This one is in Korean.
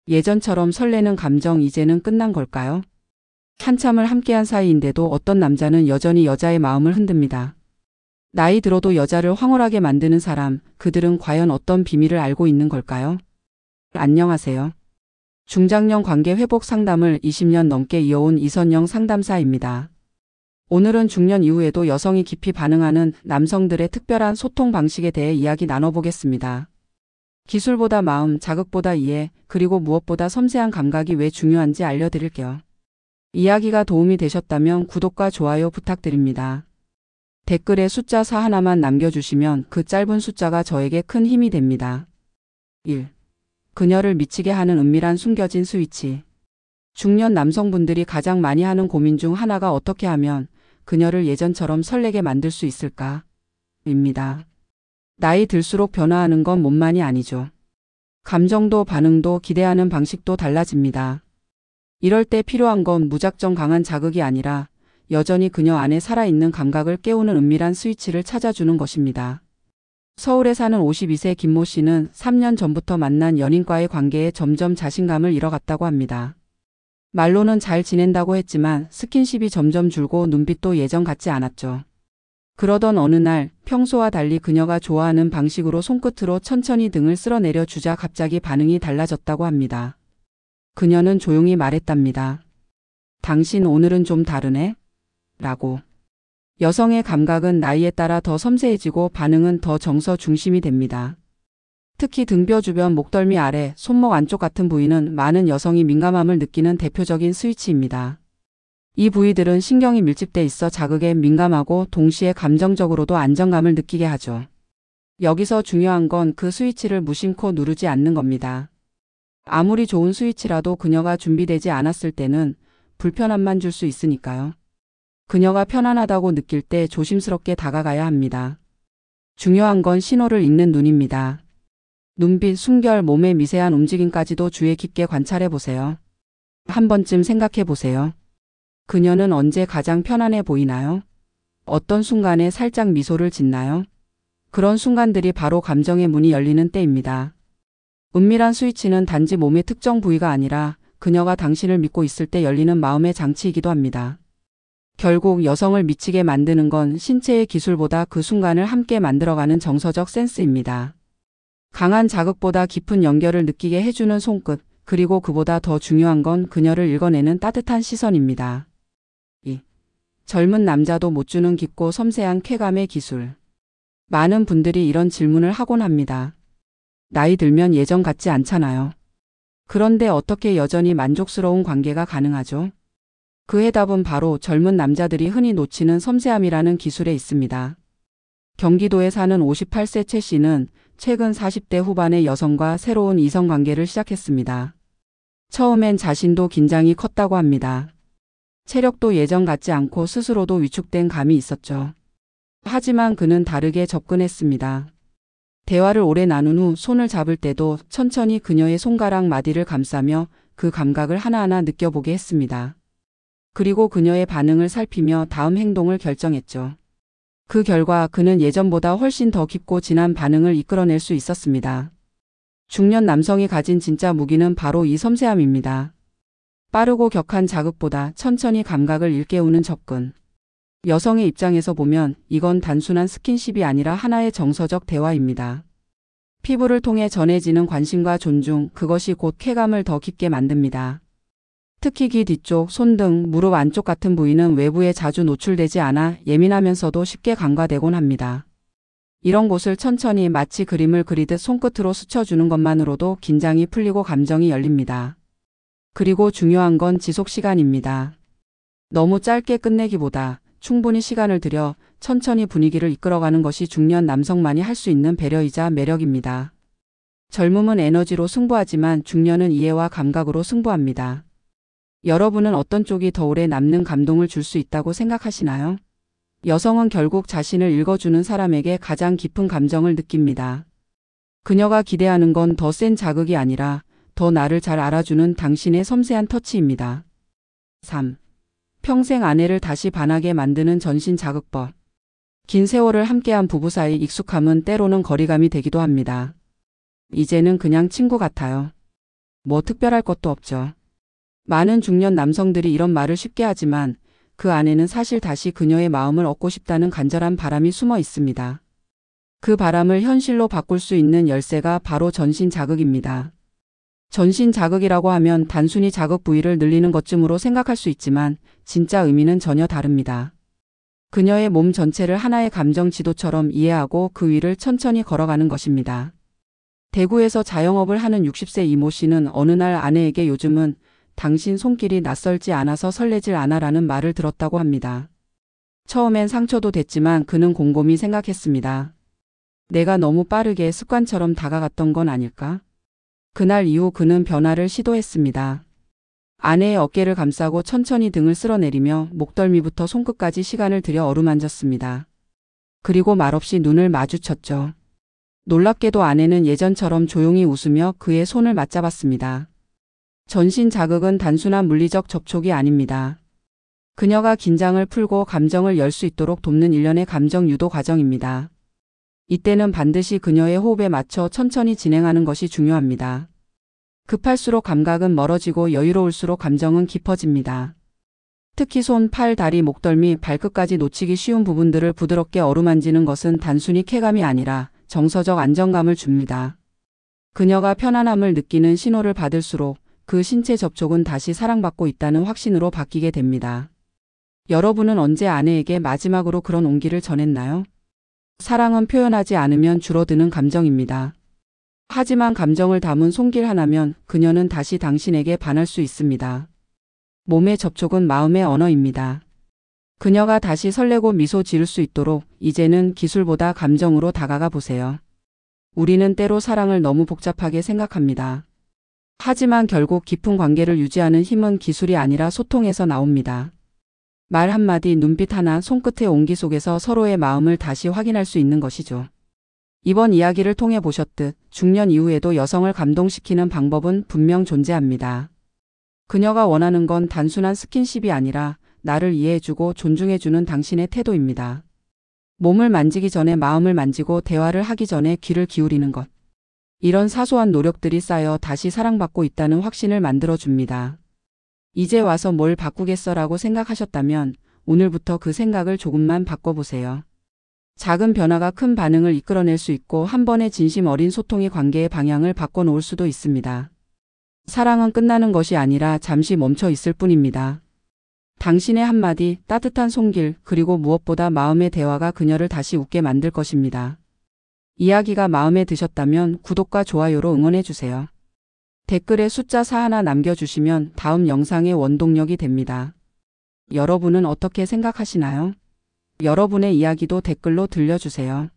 예전처럼 설레는 감정 이제는 끝난 걸까요? 한참을 함께한 사이인데도 어떤 남자는 여전히 여자의 마음을 흔듭니다. 나이 들어도 여자를 황홀하게 만드는 사람, 그들은 과연 어떤 비밀을 알고 있는 걸까요? 안녕하세요. 중장년 관계 회복 상담을 20년 넘게 이어온 이선영 상담사입니다. 오늘은 중년 이후에도 여성이 깊이 반응하는 남성들의 특별한 소통 방식에 대해 이야기 나눠보겠습니다. 기술보다 마음, 자극보다 이해, 그리고 무엇보다 섬세한 감각이 왜 중요한지 알려드릴게요. 이야기가 도움이 되셨다면 구독과 좋아요 부탁드립니다. 댓글에 숫자 4 하나만 남겨주시면 그 짧은 숫자가 저에게 큰 힘이 됩니다. 1. 그녀를 미치게 하는 은밀한 숨겨진 스위치. 중년 남성분들이 가장 많이 하는 고민 중 하나가 어떻게 하면 그녀를 예전처럼 설레게 만들 수 있을까? 입니다. 나이 들수록 변화하는 건 몸만이 아니죠. 감정도 반응도 기대하는 방식도 달라집니다. 이럴 때 필요한 건 무작정 강한 자극이 아니라 여전히 그녀 안에 살아있는 감각을 깨우는 은밀한 스위치를 찾아주는 것입니다. 서울에 사는 52세 김모 씨는 3년 전부터 만난 연인과의 관계에 점점 자신감을 잃어갔다고 합니다. 말로는 잘 지낸다고 했지만 스킨십이 점점 줄고 눈빛도 예전 같지 않았죠. 그러던 어느 날 평소와 달리 그녀가 좋아하는 방식으로 손끝으로 천천히 등을 쓸어내려 주자 갑자기 반응이 달라졌다고 합니다. 그녀는 조용히 말했답니다. 당신 오늘은 좀 다르네? 라고. 여성의 감각은 나이에 따라 더 섬세해지고 반응은 더 정서 중심이 됩니다. 특히 등뼈 주변 목덜미 아래, 손목 안쪽 같은 부위는 많은 여성이 민감함을 느끼는 대표적인 스위치입니다. 이 부위들은 신경이 밀집돼 있어 자극에 민감하고 동시에 감정적으로도 안정감을 느끼게 하죠. 여기서 중요한 건 그 스위치를 무심코 누르지 않는 겁니다. 아무리 좋은 스위치라도 그녀가 준비되지 않았을 때는 불편함만 줄 수 있으니까요. 그녀가 편안하다고 느낄 때 조심스럽게 다가가야 합니다. 중요한 건 신호를 읽는 눈입니다. 눈빛, 숨결, 몸의 미세한 움직임까지도 주의 깊게 관찰해 보세요. 한 번쯤 생각해 보세요. 그녀는 언제 가장 편안해 보이나요? 어떤 순간에 살짝 미소를 짓나요? 그런 순간들이 바로 감정의 문이 열리는 때입니다. 은밀한 스위치는 단지 몸의 특정 부위가 아니라 그녀가 당신을 믿고 있을 때 열리는 마음의 장치이기도 합니다. 결국 여성을 미치게 만드는 건 신체의 기술보다 그 순간을 함께 만들어가는 정서적 센스입니다. 강한 자극보다 깊은 연결을 느끼게 해주는 손끝, 그리고 그보다 더 중요한 건 그녀를 읽어내는 따뜻한 시선입니다. 2. 젊은 남자도 못 주는 깊고 섬세한 쾌감의 기술. 많은 분들이 이런 질문을 하곤 합니다. 나이 들면 예전 같지 않잖아요. 그런데 어떻게 여전히 만족스러운 관계가 가능하죠? 그 해답은 바로 젊은 남자들이 흔히 놓치는 섬세함이라는 기술에 있습니다. 경기도에 사는 58세 최 씨는 최근 40대 후반의 여성과 새로운 이성관계를 시작했습니다. 처음엔 자신도 긴장이 컸다고 합니다. 체력도 예전 같지 않고 스스로도 위축된 감이 있었죠. 하지만 그는 다르게 접근했습니다. 대화를 오래 나눈 후 손을 잡을 때도 천천히 그녀의 손가락 마디를 감싸며 그 감각을 하나하나 느껴보게 했습니다. 그리고 그녀의 반응을 살피며 다음 행동을 결정했죠. 그 결과 그는 예전보다 훨씬 더 깊고 진한 반응을 이끌어낼 수 있었습니다. 중년 남성이 가진 진짜 무기는 바로 이 섬세함입니다. 빠르고 격한 자극보다 천천히 감각을 일깨우는 접근. 여성의 입장에서 보면 이건 단순한 스킨십이 아니라 하나의 정서적 대화입니다. 피부를 통해 전해지는 관심과 존중, 그것이 곧 쾌감을 더 깊게 만듭니다. 특히 귀 뒤쪽, 손등, 무릎 안쪽 같은 부위는 외부에 자주 노출되지 않아 예민하면서도 쉽게 간과되곤 합니다. 이런 곳을 천천히 마치 그림을 그리듯 손끝으로 스쳐주는 것만으로도 긴장이 풀리고 감정이 열립니다. 그리고 중요한 건 지속 시간입니다. 너무 짧게 끝내기보다 충분히 시간을 들여 천천히 분위기를 이끌어가는 것이 중년 남성만이 할 수 있는 배려이자 매력입니다. 젊음은 에너지로 승부하지만 중년은 이해와 감각으로 승부합니다. 여러분은 어떤 쪽이 더 오래 남는 감동을 줄 수 있다고 생각하시나요? 여성은 결국 자신을 읽어주는 사람에게 가장 깊은 감정을 느낍니다. 그녀가 기대하는 건 더 센 자극이 아니라 더 나를 잘 알아주는 당신의 섬세한 터치입니다. 3. 평생 아내를 다시 반하게 만드는 전신 자극법. 긴 세월을 함께한 부부 사이 익숙함은 때로는 거리감이 되기도 합니다. 이제는 그냥 친구 같아요. 뭐 특별할 것도 없죠. 많은 중년 남성들이 이런 말을 쉽게 하지만 그 안에는 사실 다시 그녀의 마음을 얻고 싶다는 간절한 바람이 숨어 있습니다. 그 바람을 현실로 바꿀 수 있는 열쇠가 바로 전신 자극입니다. 전신 자극이라고 하면 단순히 자극 부위를 늘리는 것쯤으로 생각할 수 있지만 진짜 의미는 전혀 다릅니다. 그녀의 몸 전체를 하나의 감정 지도처럼 이해하고 그 위를 천천히 걸어가는 것입니다. 대구에서 자영업을 하는 60세 이모 씨는 어느 날 아내에게 요즘은 당신 손길이 낯설지 않아서 설레질 않아라는 말을 들었다고 합니다. 처음엔 상처도 됐지만 그는 곰곰이 생각했습니다. 내가 너무 빠르게 습관처럼 다가갔던 건 아닐까? 그날 이후 그는 변화를 시도했습니다. 아내의 어깨를 감싸고 천천히 등을 쓸어내리며 목덜미부터 손끝까지 시간을 들여 어루만졌습니다. 그리고 말없이 눈을 마주쳤죠. 놀랍게도 아내는 예전처럼 조용히 웃으며 그의 손을 맞잡았습니다. 전신 자극은 단순한 물리적 접촉이 아닙니다. 그녀가 긴장을 풀고 감정을 열 수 있도록 돕는 일련의 감정 유도 과정입니다. 이때는 반드시 그녀의 호흡에 맞춰 천천히 진행하는 것이 중요합니다. 급할수록 감각은 멀어지고 여유로울수록 감정은 깊어집니다. 특히 손, 팔, 다리, 목덜미, 발끝까지 놓치기 쉬운 부분들을 부드럽게 어루만지는 것은 단순히 쾌감이 아니라 정서적 안정감을 줍니다. 그녀가 편안함을 느끼는 신호를 받을수록 그 신체 접촉은 다시 사랑받고 있다는 확신으로 바뀌게 됩니다. 여러분은 언제 아내에게 마지막으로 그런 온기를 전했나요? 사랑은 표현하지 않으면 줄어드는 감정입니다. 하지만 감정을 담은 손길 하나면 그녀는 다시 당신에게 반할 수 있습니다. 몸의 접촉은 마음의 언어입니다. 그녀가 다시 설레고 미소 지을 수 있도록 이제는 기술보다 감정으로 다가가 보세요. 우리는 때로 사랑을 너무 복잡하게 생각합니다. 하지만 결국 깊은 관계를 유지하는 힘은 기술이 아니라 소통에서 나옵니다. 말 한마디, 눈빛 하나, 손끝의 온기 속에서 서로의 마음을 다시 확인할 수 있는 것이죠. 이번 이야기를 통해 보셨듯 중년 이후에도 여성을 감동시키는 방법은 분명 존재합니다. 그녀가 원하는 건 단순한 스킨십이 아니라 나를 이해해주고 존중해주는 당신의 태도입니다. 몸을 만지기 전에 마음을 만지고 대화를 하기 전에 귀를 기울이는 것. 이런 사소한 노력들이 쌓여 다시 사랑받고 있다는 확신을 만들어줍니다. 이제 와서 뭘 바꾸겠어라고 생각하셨다면 오늘부터 그 생각을 조금만 바꿔보세요. 작은 변화가 큰 반응을 이끌어낼 수 있고 한 번의 진심 어린 소통이 관계의 방향을 바꿔놓을 수도 있습니다. 사랑은 끝나는 것이 아니라 잠시 멈춰 있을 뿐입니다. 당신의 한마디, 따뜻한 손길, 그리고 무엇보다 마음의 대화가 그녀를 다시 웃게 만들 것입니다. 이야기가 마음에 드셨다면 구독과 좋아요로 응원해주세요. 댓글에 숫자 4 하나 남겨주시면 다음 영상의 원동력이 됩니다. 여러분은 어떻게 생각하시나요? 여러분의 이야기도 댓글로 들려주세요.